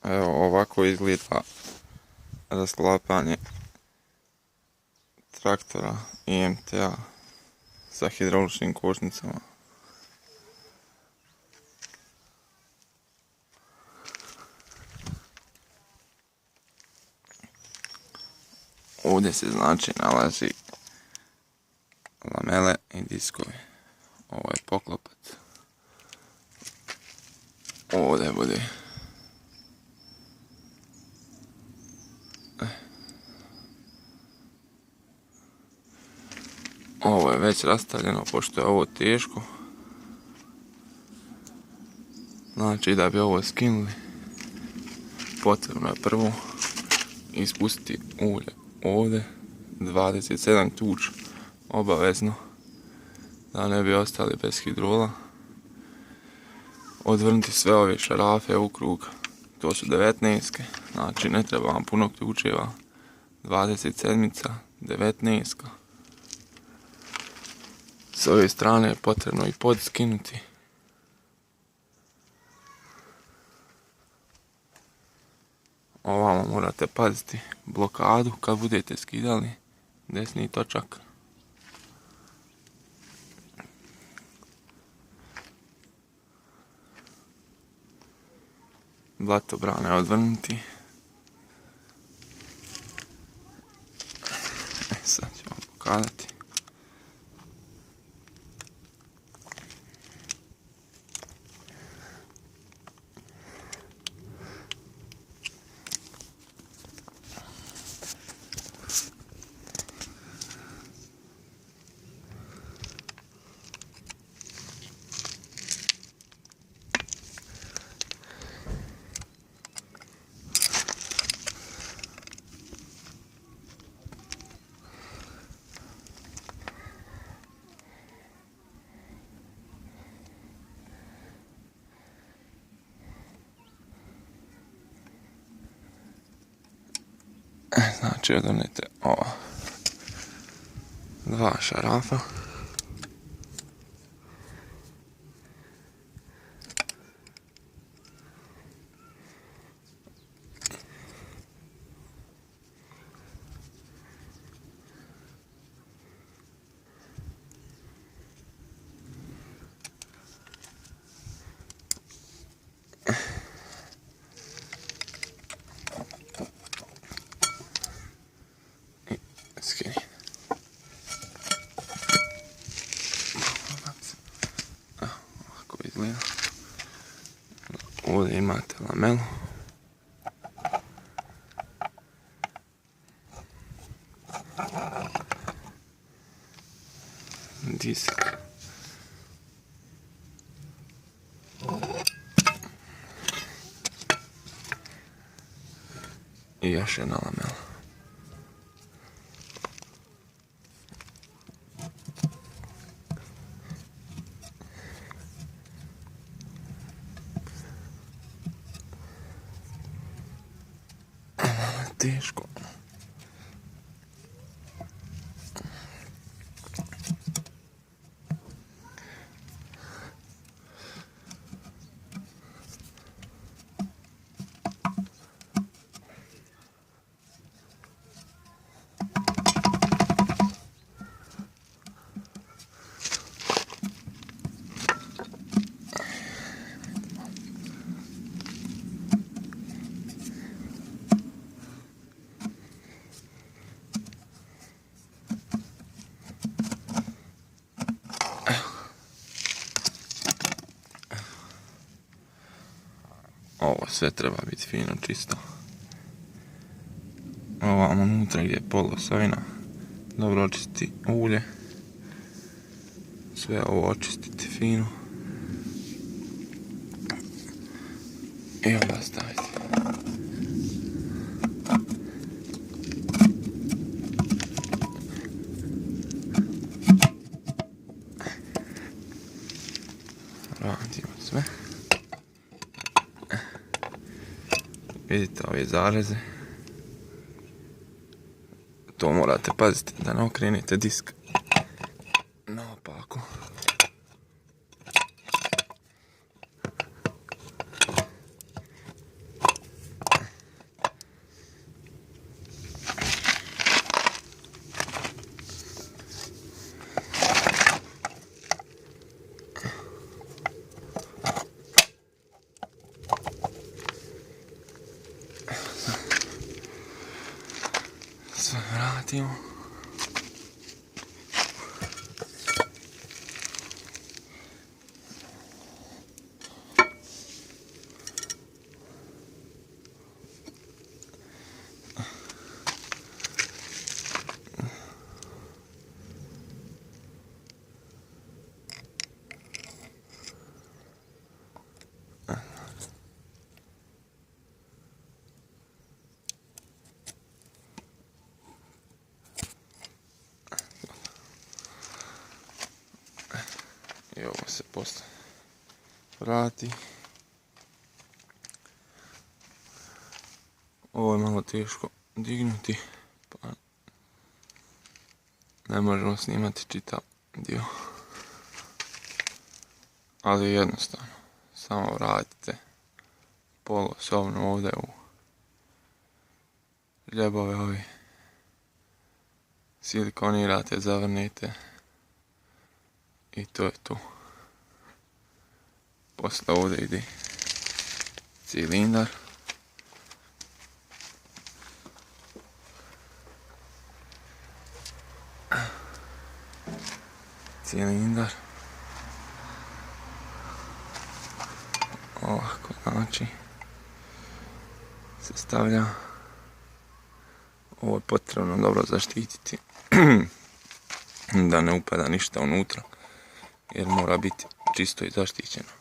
Evo ovako izgleda rasklapanje traktora IMT-a sa hidrauličnim kočnicama. Ovdje se znači nalazi lamele i diskovi. Ovo je poklopac. Ovdje bude ovo je već rastavljeno, pošto je ovo teško. Znači da bi ovo skinuli, potrebno je prvo ispustiti ulje ovdje, 27 tuč obavezno, da ne bi ostali bez hidrola. Odvrnuti sve ove šarafe u krug, to su 19-ke, znači ne treba vam puno ključeva, 27-ica, 19-ka. S ove strane je potrebno i pod skinuti. Ovamo morate paziti blokadu kad budete skidali desni točak. Blatobrane odvrnuti. Sad ću vam pokazati. Znači odvrnite ova dva šarafa. Skini. Ovako izgleda. Ovdje imate lamelu. Disk. I još jedna lamela. Teško. Ovo sve treba biti fino čisto. Ovamo unutra gdje je polosovina, dobro očistiti ulje. Sve ovo očistiti fino. I onda staviti. Radimo sve. Vidite ove zareze. To morate paziti da ne okrenete disk naopako. vratimo. I ovo se posle vrati. Ovo je malo teško dignuti, pa ne možemo snimati čitav dio. Ali je jednostavno, samo vratite polosovno ovdje u ljebove ovi. Silikonirate, zavrnite i to je to. Posle ovdje ide cilindar. Cilindar. Ovako znači se stavlja. Ovo je potrebno dobro zaštititi da ne upada ništa unutra jer mora biti čisto i zaštićeno.